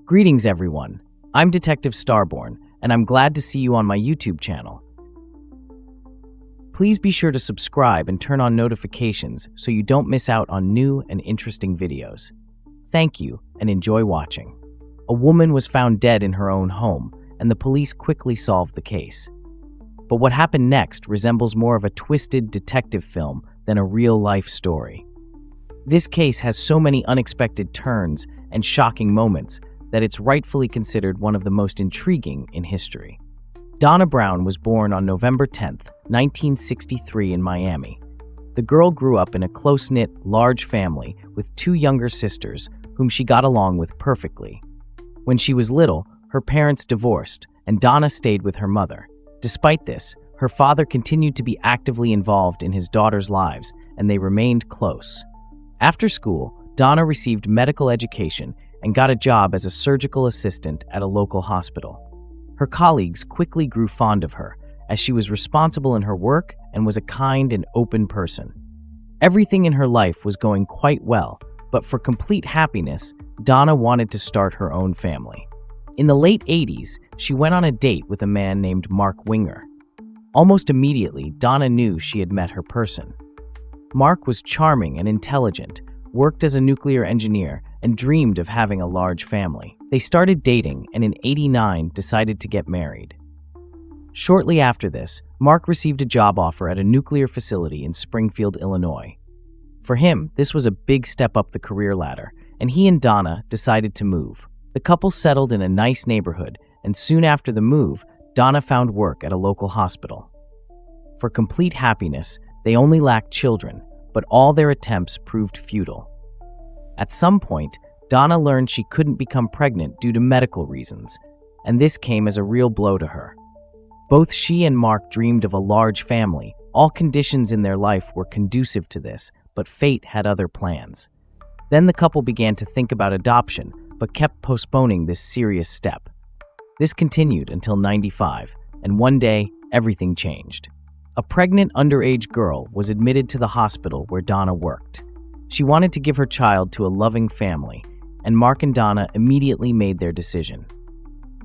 Greetings everyone, I'm Detective STARBORN, and I'm glad to see you on my YouTube channel. Please be sure to subscribe and turn on notifications so you don't miss out on new and interesting videos. Thank you, and enjoy watching. A woman was found dead in her own home, and the police quickly solved the case. But what happened next resembles more of a twisted detective film than a real-life story. This case has so many unexpected turns and shocking moments that it's rightfully considered one of the most intriguing in history. Donnah Brown was born on November 10, 1963 in Miami. The girl grew up in a close-knit, large family with two younger sisters whom she got along with perfectly. When she was little, her parents divorced, and Donnah stayed with her mother. Despite this, her father continued to be actively involved in his daughters' lives, and they remained close. After school, Donnah received medical education and got a job as a surgical assistant at a local hospital. Her colleagues quickly grew fond of her, as she was responsible in her work and was a kind and open person. Everything in her life was going quite well, but for complete happiness, Donnah wanted to start her own family. In the late 80s, she went on a date with a man named Mark Winger. Almost immediately, Donnah knew she had met her person. Mark was charming and intelligent, worked as a nuclear engineer, and dreamed of having a large family. They started dating and in '89 decided to get married. Shortly after this, Mark received a job offer at a nuclear facility in Springfield, Illinois. For him, this was a big step up the career ladder, and he and Donnah decided to move. The couple settled in a nice neighborhood, and soon after the move, Donnah found work at a local hospital. For complete happiness, they only lacked children, but all their attempts proved futile. At some point, Donnah learned she couldn't become pregnant due to medical reasons, and this came as a real blow to her. Both she and Mark dreamed of a large family. All conditions in their life were conducive to this, but fate had other plans. Then the couple began to think about adoption, but kept postponing this serious step. This continued until '95, and one day, everything changed. A pregnant underage girl was admitted to the hospital where Donnah worked. She wanted to give her child to a loving family, and Mark and Donnah immediately made their decision.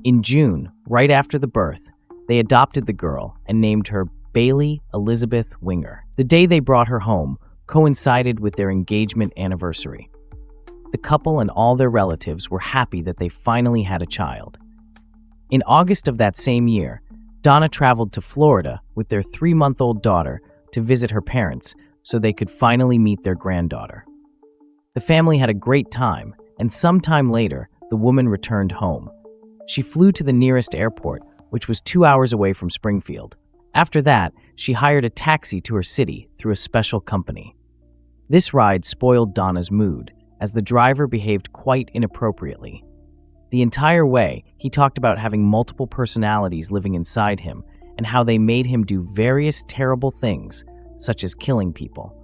In June, right after the birth, they adopted the girl and named her Bailey Elizabeth Winger. The day they brought her home coincided with their engagement anniversary. The couple and all their relatives were happy that they finally had a child. In August of that same year, Donnah traveled to Florida with their 3-month-old daughter to visit her parents so they could finally meet their granddaughter. The family had a great time, and sometime later, the woman returned home. She flew to the nearest airport, which was 2 hours away from Springfield. After that, she hired a taxi to her city through a special company. This ride spoiled Donnah's mood, as the driver behaved quite inappropriately. The entire way, he talked about having multiple personalities living inside him and how they made him do various terrible things, such as killing people.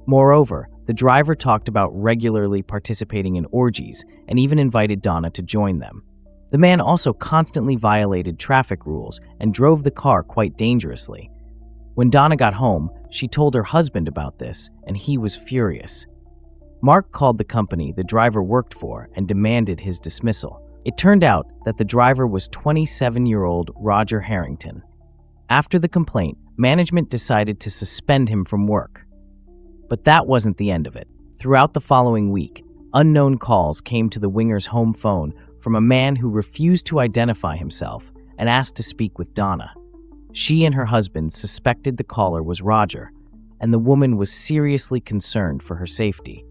Moreover, the driver talked about regularly participating in orgies and even invited Donnah to join them. The man also constantly violated traffic rules and drove the car quite dangerously. When Donnah got home, she told her husband about this, and he was furious. Mark called the company the driver worked for and demanded his dismissal. It turned out that the driver was 27-year-old Roger Harrington. After the complaint, management decided to suspend him from work. But that wasn't the end of it. Throughout the following week, unknown calls came to the Wingers' home phone from a man who refused to identify himself and asked to speak with Donnah. She and her husband suspected the caller was Roger, and the woman was seriously concerned for her safety.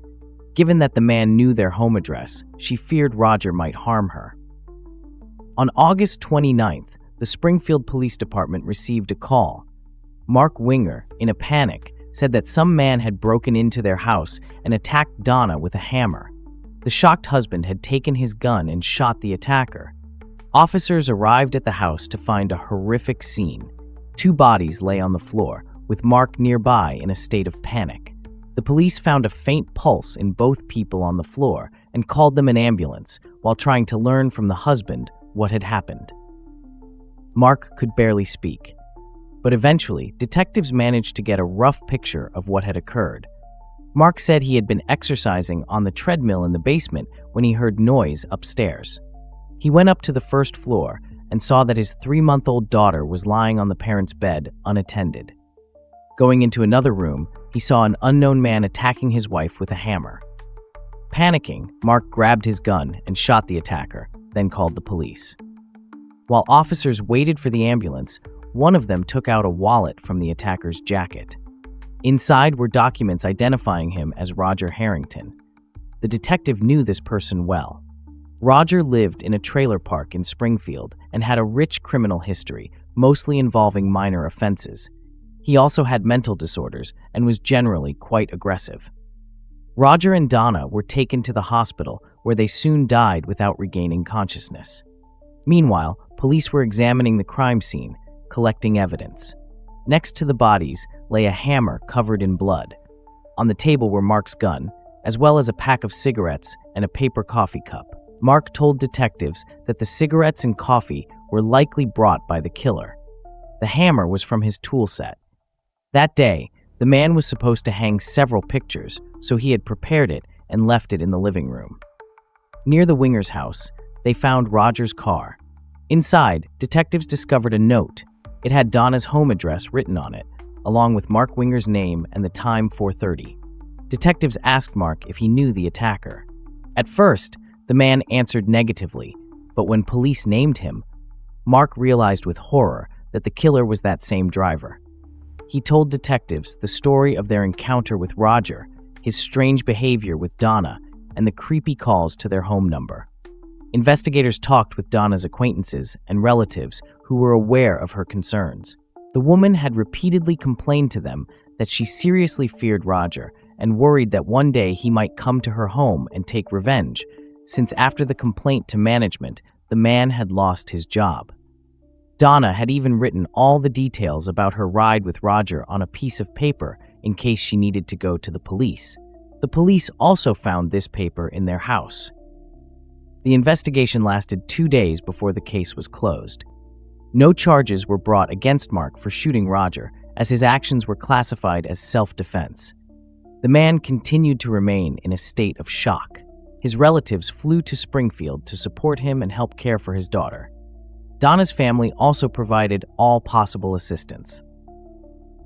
Given that the man knew their home address, she feared Roger might harm her. On August 29th, the Springfield Police Department received a call. Mark Winger, in a panic, said that some man had broken into their house and attacked Donnah with a hammer. The shocked husband had taken his gun and shot the attacker. Officers arrived at the house to find a horrific scene. 2 bodies lay on the floor, with Mark nearby in a state of panic. The police found a faint pulse in both people on the floor and called them an ambulance while trying to learn from the husband what had happened. Mark could barely speak, but eventually detectives managed to get a rough picture of what had occurred. Mark said he had been exercising on the treadmill in the basement when he heard noise upstairs. He went up to the first floor and saw that his 3-month-old daughter was lying on the parents' bed, unattended. Going into another room, he saw an unknown man attacking his wife with a hammer. Panicking, Mark grabbed his gun and shot the attacker, then called the police. While officers waited for the ambulance, one of them took out a wallet from the attacker's jacket. Inside were documents identifying him as Roger Harrington. The detective knew this person well. Roger lived in a trailer park in Springfield and had a rich criminal history, mostly involving minor offenses. He also had mental disorders and was generally quite aggressive. Roger and Donnah were taken to the hospital, where they soon died without regaining consciousness. Meanwhile, police were examining the crime scene, collecting evidence. Next to the bodies lay a hammer covered in blood. On the table were Mark's gun, as well as a pack of cigarettes and a paper coffee cup. Mark told detectives that the cigarettes and coffee were likely brought by the killer. The hammer was from his tool set. That day, the man was supposed to hang several pictures, so he had prepared it and left it in the living room. Near the Wingers' house, they found Roger's car. Inside, detectives discovered a note. It had Donnah's home address written on it, along with Mark Winger's name and the time 4:30. Detectives asked Mark if he knew the attacker. At first, the man answered negatively, but when police named him, Mark realized with horror that the killer was that same driver. He told detectives the story of their encounter with Roger, his strange behavior with Donnah, and the creepy calls to their home number. Investigators talked with Donnah's acquaintances and relatives who were aware of her concerns. The woman had repeatedly complained to them that she seriously feared Roger and worried that one day he might come to her home and take revenge, since after the complaint to management, the man had lost his job. Donnah had even written all the details about her ride with Roger on a piece of paper in case she needed to go to the police. The police also found this paper in their house. The investigation lasted 2 days before the case was closed. No charges were brought against Mark for shooting Roger, as his actions were classified as self-defense. The man continued to remain in a state of shock. His relatives flew to Springfield to support him and help care for his daughter. Donnah's family also provided all possible assistance.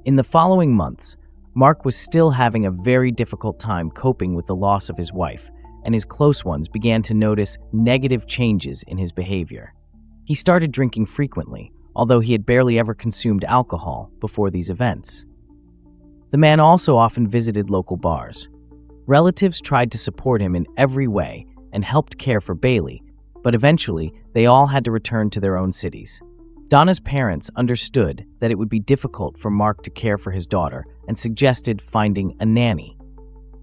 In the following months, Mark was still having a very difficult time coping with the loss of his wife, and his close ones began to notice negative changes in his behavior. He started drinking frequently, although he had barely ever consumed alcohol before these events. The man also often visited local bars. Relatives tried to support him in every way and helped care for Bailey, but eventually they all had to return to their own cities. Donnah's parents understood that it would be difficult for Mark to care for his daughter and suggested finding a nanny.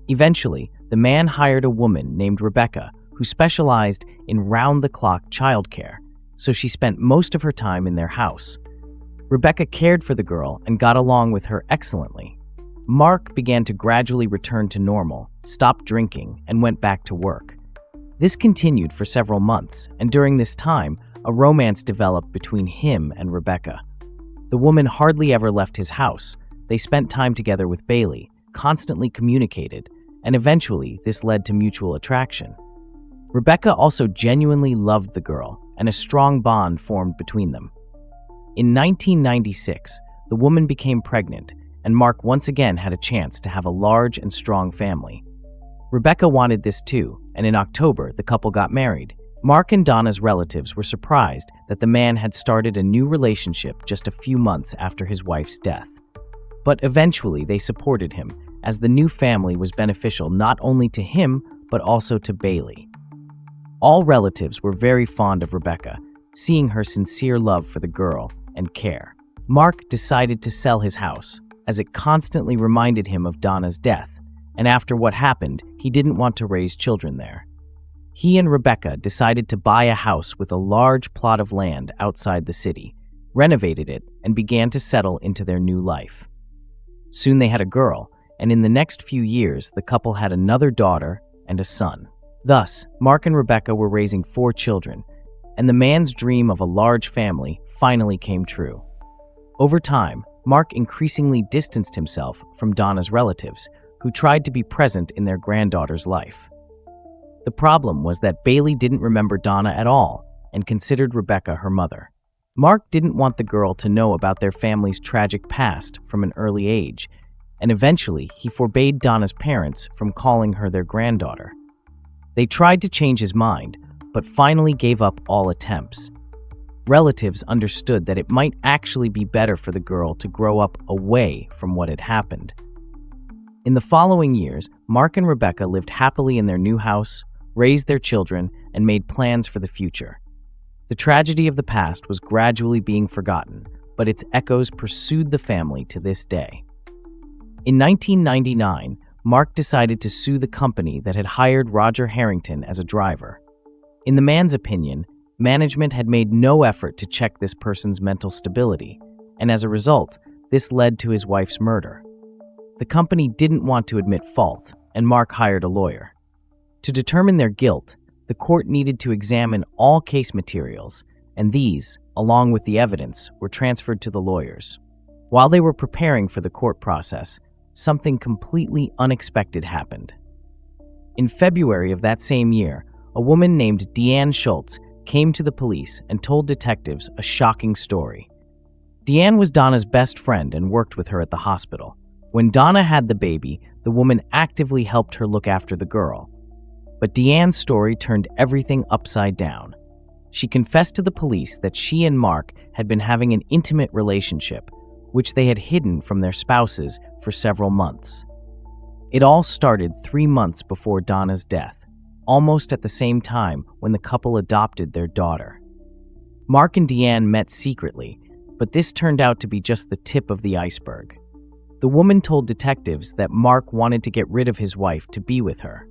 Eventually, the man hired a woman named Rebecca who specialized in round-the-clock childcare, so she spent most of her time in their house. Rebecca cared for the girl and got along with her excellently. Mark began to gradually return to normal, stopped drinking, and went back to work. This continued for several months, and during this time, a romance developed between him and Rebecca. The woman hardly ever left his house. They spent time together with Bailey, constantly communicated, and eventually this led to mutual attraction. Rebecca also genuinely loved the girl, and a strong bond formed between them. In 1996, the woman became pregnant, and Mark once again had a chance to have a large and strong family. Rebecca wanted this too, and in October, the couple got married. Mark and Donnah's relatives were surprised that the man had started a new relationship just a few months after his wife's death. But eventually, they supported him, as the new family was beneficial not only to him, but also to Bailey. All relatives were very fond of Rebecca, seeing her sincere love for the girl and care. Mark decided to sell his house, as it constantly reminded him of Donnah's death, and after what happened, he didn't want to raise children there. He and Rebecca decided to buy a house with a large plot of land outside the city, renovated it, and began to settle into their new life. Soon they had a girl, and in the next few years, the couple had another daughter and a son. Thus, Mark and Rebecca were raising 4 children, and the man's dream of a large family finally came true. Over time, Mark increasingly distanced himself from Donnah's relatives, who tried to be present in their granddaughter's life. The problem was that Bailey didn't remember Donnah at all, and considered Rebecca her mother. Mark didn't want the girl to know about their family's tragic past from an early age, and eventually he forbade Donnah's parents from calling her their granddaughter. They tried to change his mind, but finally gave up all attempts. Relatives understood that it might actually be better for the girl to grow up away from what had happened. In the following years, Mark and Rebecca lived happily in their new house, raised their children, and made plans for the future. The tragedy of the past was gradually being forgotten, but its echoes pursued the family to this day. In 1999, Mark decided to sue the company that had hired Roger Harrington as a driver. In the man's opinion, management had made no effort to check this person's mental stability, and as a result, this led to his wife's murder. The company didn't want to admit fault, and Mark hired a lawyer. To determine their guilt, the court needed to examine all case materials, and these, along with the evidence, were transferred to the lawyers. While they were preparing for the court process, something completely unexpected happened. In February of that same year, a woman named Deanne Schultz came to the police and told detectives a shocking story. Deanne was Donnah's best friend and worked with her at the hospital. When Donnah had the baby, the woman actively helped her look after the girl. But Deanne's story turned everything upside down. She confessed to the police that she and Mark had been having an intimate relationship, which they had hidden from their spouses for several months. It all started 3 months before Donnah's death, almost at the same time when the couple adopted their daughter. Mark and Deanne met secretly, but this turned out to be just the tip of the iceberg. The woman told detectives that Mark wanted to get rid of his wife to be with her.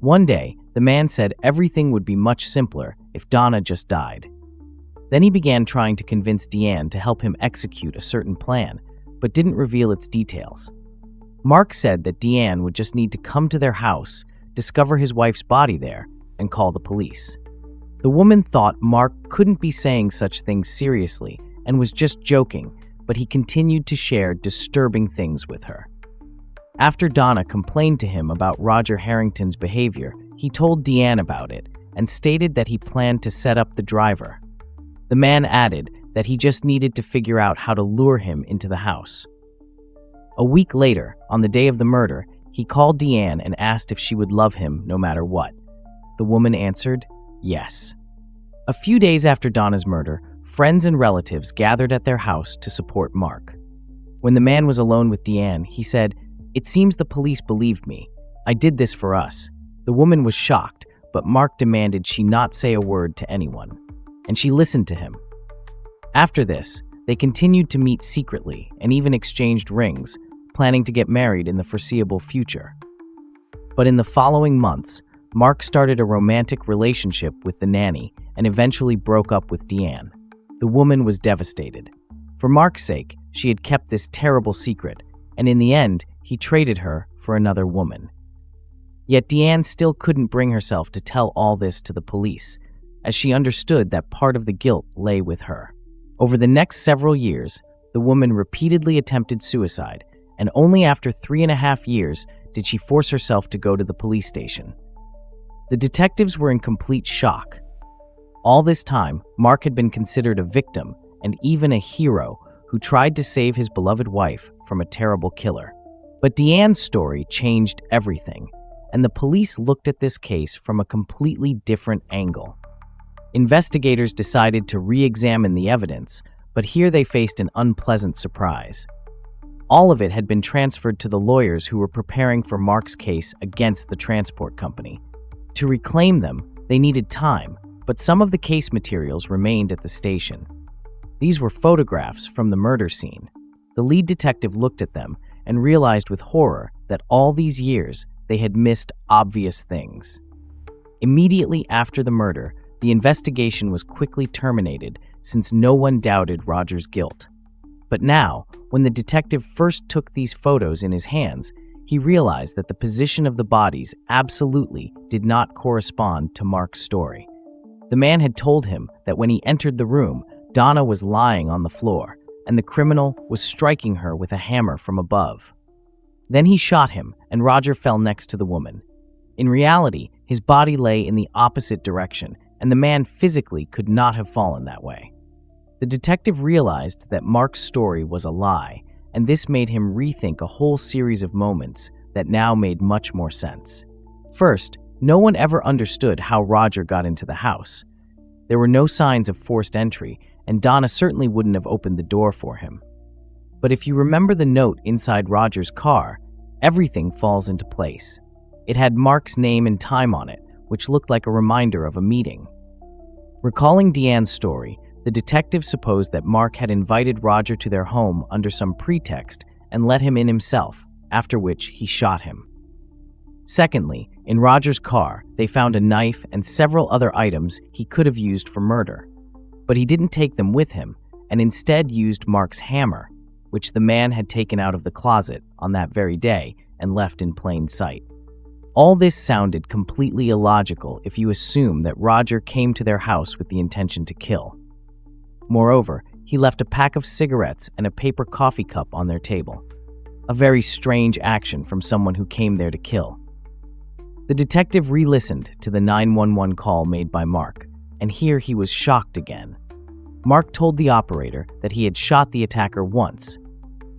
One day, the man said everything would be much simpler if Donnah just died. Then he began trying to convince Deanne to help him execute a certain plan, but didn't reveal its details. Mark said that Deanne would just need to come to their house, discover his wife's body there, and call the police. The woman thought Mark couldn't be saying such things seriously and was just joking, but he continued to share disturbing things with her. After Donnah complained to him about Roger Harrington's behavior, he told Deanne about it and stated that he planned to set up the driver. The man added that he just needed to figure out how to lure him into the house. A week later, on the day of the murder, he called Deanne and asked if she would love him no matter what. The woman answered, yes. A few days after Donnah's murder, friends and relatives gathered at their house to support Mark. When the man was alone with Deanne, he said, "It seems the police believed me. I did this for us." The woman was shocked, but Mark demanded she not say a word to anyone, and she listened to him. After this, they continued to meet secretly and even exchanged rings, planning to get married in the foreseeable future. But in the following months, Mark started a romantic relationship with the nanny and eventually broke up with Deanne. The woman was devastated. For Mark's sake, she had kept this terrible secret, and in the end, he traded her for another woman. Yet Deanne still couldn't bring herself to tell all this to the police, as she understood that part of the guilt lay with her. Over the next several years, the woman repeatedly attempted suicide, and only after 3.5 years did she force herself to go to the police station. The detectives were in complete shock. All this time, Mark had been considered a victim and even a hero who tried to save his beloved wife from a terrible killer. But Deanne's story changed everything, and the police looked at this case from a completely different angle. Investigators decided to re-examine the evidence, but here they faced an unpleasant surprise. All of it had been transferred to the lawyers who were preparing for Mark's case against the transport company. To reclaim them, they needed time, but some of the case materials remained at the station. These were photographs from the murder scene. The lead detective looked at them and realized with horror that all these years they had missed obvious things. Immediately after the murder, the investigation was quickly terminated since no one doubted Roger's guilt. But now, when the detective first took these photos in his hands, he realized that the position of the bodies absolutely did not correspond to Mark's story. The man had told him that when he entered the room, Donnah was lying on the floor, and the criminal was striking her with a hammer from above. Then he shot him, and Roger fell next to the woman. In reality, his body lay in the opposite direction, and the man physically could not have fallen that way. The detective realized that Mark's story was a lie, and this made him rethink a whole series of moments that now made much more sense. First, no one ever understood how Roger got into the house. There were no signs of forced entry, and Donnah certainly wouldn't have opened the door for him. But if you remember the note inside Roger's car, everything falls into place. It had Mark's name and time on it, which looked like a reminder of a meeting. Recalling Deanne's story, the detective supposed that Mark had invited Roger to their home under some pretext and let him in himself, after which he shot him. Secondly, in Roger's car, they found a knife and several other items he could have used for murder. But he didn't take them with him, and instead used Mark's hammer, which the man had taken out of the closet on that very day and left in plain sight. All this sounded completely illogical if you assume that Roger came to their house with the intention to kill. Moreover, he left a pack of cigarettes and a paper coffee cup on their table. A very strange action from someone who came there to kill. The detective re-listened to the 911 call made by Mark, and here he was shocked again. Mark told the operator that he had shot the attacker once.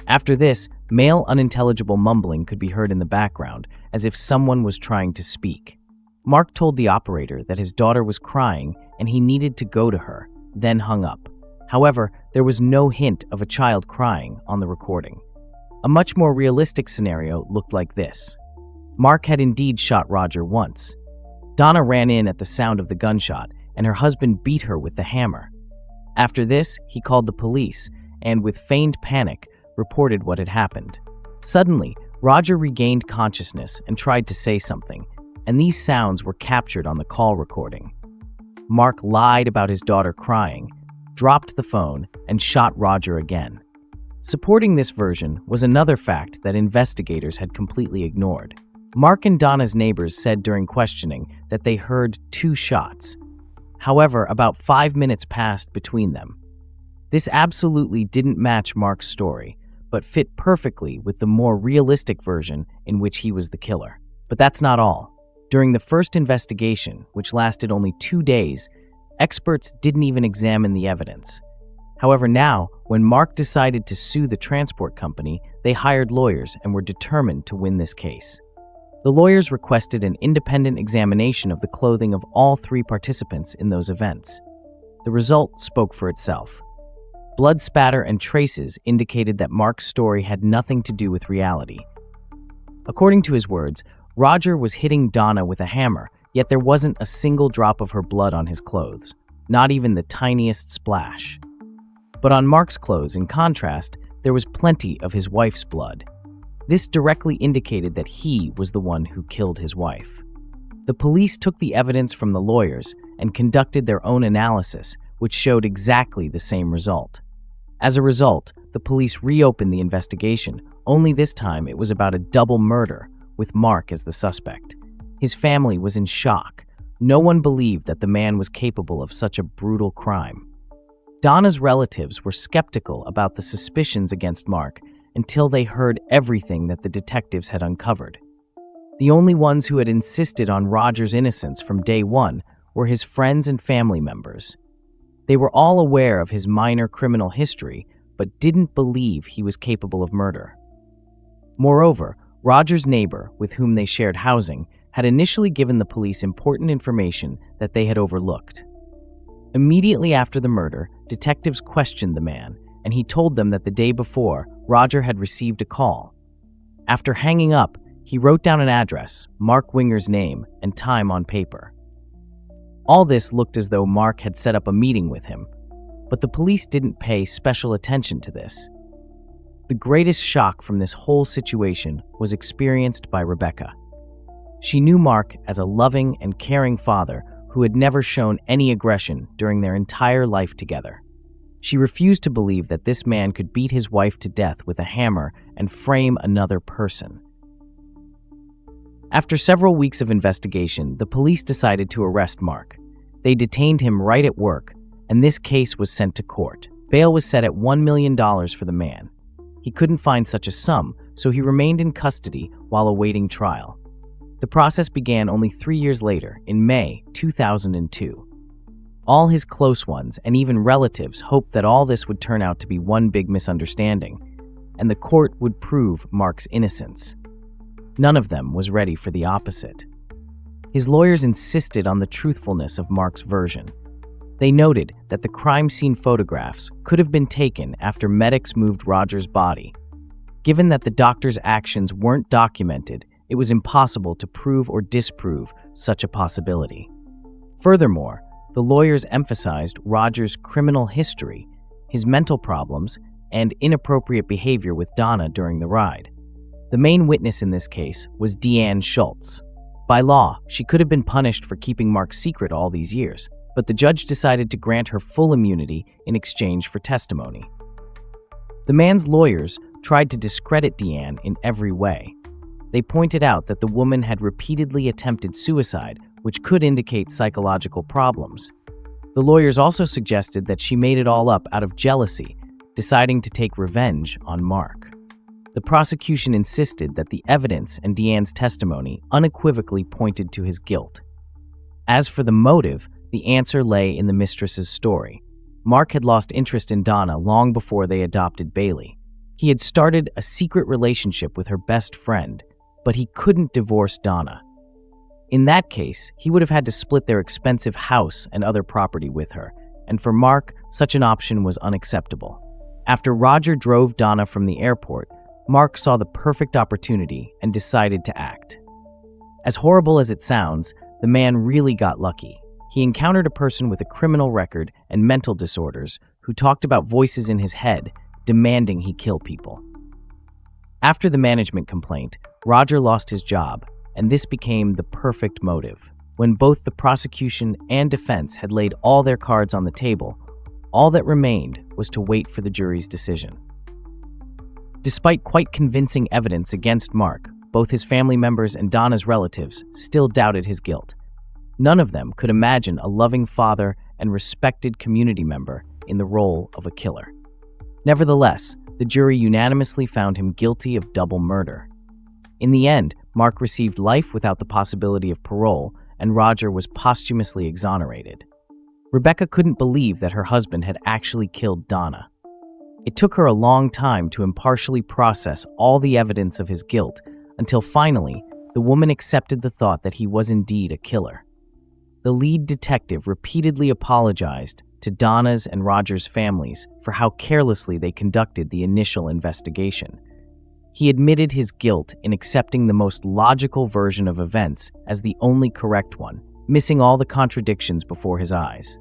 After this, male unintelligible mumbling could be heard in the background, as if someone was trying to speak. Mark told the operator that his daughter was crying and he needed to go to her, then hung up. However, there was no hint of a child crying on the recording. A much more realistic scenario looked like this. Mark had indeed shot Roger once. Donnah ran in at the sound of the gunshot, and her husband beat her with the hammer. After this, he called the police, and with feigned panic, reported what had happened. Suddenly, Roger regained consciousness and tried to say something, and these sounds were captured on the call recording. Mark lied about his daughter crying, dropped the phone, and shot Roger again. Supporting this version was another fact that investigators had completely ignored. Mark and Donnah's neighbors said during questioning that they heard 2 shots. However, about 5 minutes passed between them. This absolutely didn't match Mark's story, but fit perfectly with the more realistic version in which he was the killer. But that's not all. During the first investigation, which lasted only 2 days, experts didn't even examine the evidence. However, now, when Mark decided to sue the transport company, they hired lawyers and were determined to win this case. The lawyers requested an independent examination of the clothing of all 3 participants in those events. The result spoke for itself. Blood spatter and traces indicated that Mark's story had nothing to do with reality. According to his words, Roger was hitting Donnah with a hammer, yet there wasn't a single drop of her blood on his clothes, not even the tiniest splash. But on Mark's clothes, in contrast, there was plenty of his wife's blood. This directly indicated that he was the one who killed his wife. The police took the evidence from the lawyers and conducted their own analysis, which showed exactly the same result. As a result, the police reopened the investigation, only this time it was about a double murder, with Mark as the suspect. His family was in shock. No one believed that the man was capable of such a brutal crime. Donnah's relatives were skeptical about the suspicions against Mark until they heard everything that the detectives had uncovered. The only ones who had insisted on Roger's innocence from day one were his friends and family members. They were all aware of his minor criminal history, but didn't believe he was capable of murder. Moreover, Roger's neighbor, with whom they shared housing, had initially given the police important information that they had overlooked. Immediately after the murder, detectives questioned the man, and he told them that the day before, Roger had received a call. After hanging up, he wrote down an address, Mark Winger's name, and time on paper. All this looked as though Mark had set up a meeting with him, but the police didn't pay special attention to this. The greatest shock from this whole situation was experienced by Rebecca. She knew Mark as a loving and caring father who had never shown any aggression during their entire life together. She refused to believe that this man could beat his wife to death with a hammer and frame another person. After several weeks of investigation, the police decided to arrest Mark. They detained him right at work, and this case was sent to court. Bail was set at $1 million for the man. He couldn't find such a sum, so he remained in custody while awaiting trial. The process began only 3 years later, in May 2002. All his close ones and even relatives hoped that all this would turn out to be one big misunderstanding, and the court would prove Mark's innocence. None of them was ready for the opposite. His lawyers insisted on the truthfulness of Mark's version. They noted that the crime scene photographs could have been taken after medics moved Roger's body. Given that the doctor's actions weren't documented, it was impossible to prove or disprove such a possibility. Furthermore, the lawyers emphasized Roger's criminal history, his mental problems, and inappropriate behavior with Donnah during the ride. The main witness in this case was Deanne Schultz. By law, she could have been punished for keeping Mark's secret all these years, but the judge decided to grant her full immunity in exchange for testimony. The man's lawyers tried to discredit Deanne in every way. They pointed out that the woman had repeatedly attempted suicide, which could indicate psychological problems. The lawyers also suggested that she made it all up out of jealousy, deciding to take revenge on Mark. The prosecution insisted that the evidence and Deanne's testimony unequivocally pointed to his guilt. As for the motive, the answer lay in the mistress's story. Mark had lost interest in Donnah long before they adopted Bailey. He had started a secret relationship with her best friend, but he couldn't divorce Donnah. In that case, he would have had to split their expensive house and other property with her, and for Mark, such an option was unacceptable. After Roger drove Donnah from the airport, Mark saw the perfect opportunity and decided to act. As horrible as it sounds, the man really got lucky. He encountered a person with a criminal record and mental disorders who talked about voices in his head demanding he kill people. After the management complaint, Roger lost his job, and this became the perfect motive. When both the prosecution and defense had laid all their cards on the table, all that remained was to wait for the jury's decision. Despite quite convincing evidence against Mark, both his family members and Donnah's relatives still doubted his guilt. None of them could imagine a loving father and respected community member in the role of a killer. Nevertheless, the jury unanimously found him guilty of double murder. In the end, Mark received life without the possibility of parole, and Roger was posthumously exonerated. Rebecca couldn't believe that her husband had actually killed Donnah. It took her a long time to impartially process all the evidence of his guilt, until finally, the woman accepted the thought that he was indeed a killer. The lead detective repeatedly apologized to Donnah's and Roger's families for how carelessly they conducted the initial investigation. He admitted his guilt in accepting the most logical version of events as the only correct one, missing all the contradictions before his eyes.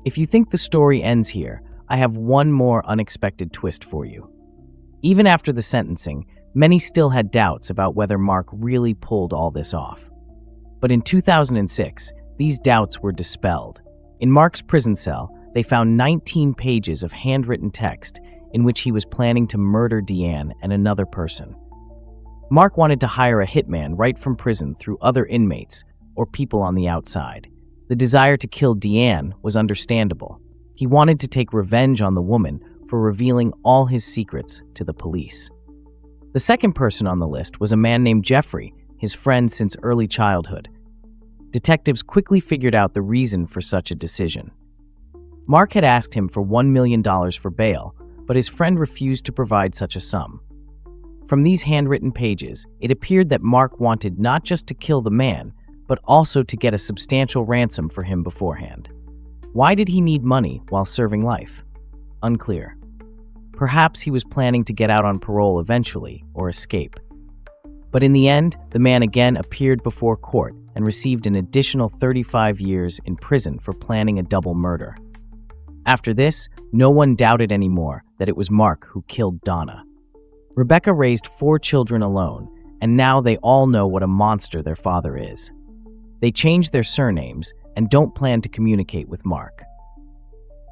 If you think the story ends here, I have one more unexpected twist for you. Even after the sentencing, many still had doubts about whether Mark really pulled all this off. But in 2006, these doubts were dispelled. In Mark's prison cell, they found 19 pages of handwritten text in which he was planning to murder Deanne and another person. Mark wanted to hire a hitman right from prison through other inmates or people on the outside. The desire to kill Deanne was understandable. He wanted to take revenge on the woman for revealing all his secrets to the police. The second person on the list was a man named Jeffrey, his friend since early childhood. Detectives quickly figured out the reason for such a decision. Mark had asked him for $1 million for bail, but his friend refused to provide such a sum. From these handwritten pages, it appeared that Mark wanted not just to kill the man, but also to get a substantial ransom for him beforehand. Why did he need money while serving life? Unclear. Perhaps he was planning to get out on parole eventually or escape. But in the end, the man again appeared before court and received an additional 35 years in prison for planning a double murder. After this, no one doubted anymore that it was Mark who killed Donnah. Rebecca raised 4 children alone, and now they all know what a monster their father is. They changed their surnames and don't plan to communicate with Mark.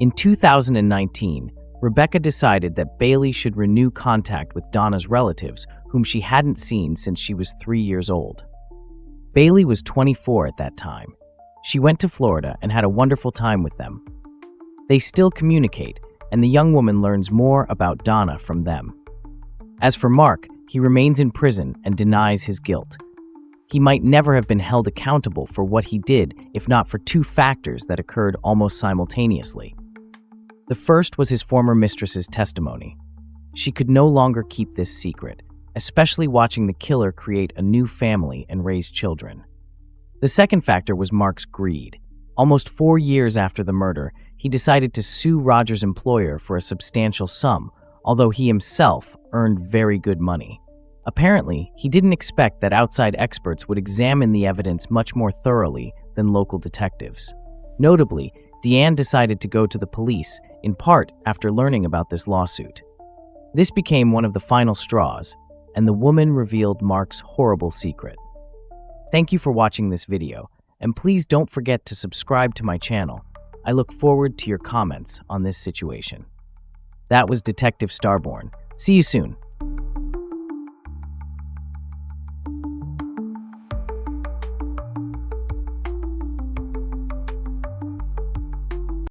In 2019, Rebecca decided that Bailey should renew contact with Donnah's relatives, whom she hadn't seen since she was 3 years old. Bailey was 24 at that time. She went to Florida and had a wonderful time with them. They still communicate, and the young woman learns more about Donnah from them. As for Mark, he remains in prison and denies his guilt. he might never have been held accountable for what he did if not for two factors that occurred almost simultaneously. The first was his former mistress's testimony. She could no longer keep this secret, especially watching the killer create a new family and raise children. The second factor was Mark's greed. Almost 4 years after the murder, he decided to sue Roger's employer for a substantial sum, although he himself earned very good money. Apparently, he didn't expect that outside experts would examine the evidence much more thoroughly than local detectives. Notably, Deanne decided to go to the police, in part after learning about this lawsuit. This became one of the final straws, and the woman revealed Mark's horrible secret. Thank you for watching this video, and please don't forget to subscribe to my channel. I look forward to your comments on this situation. That was Detective STARBORN. See you soon.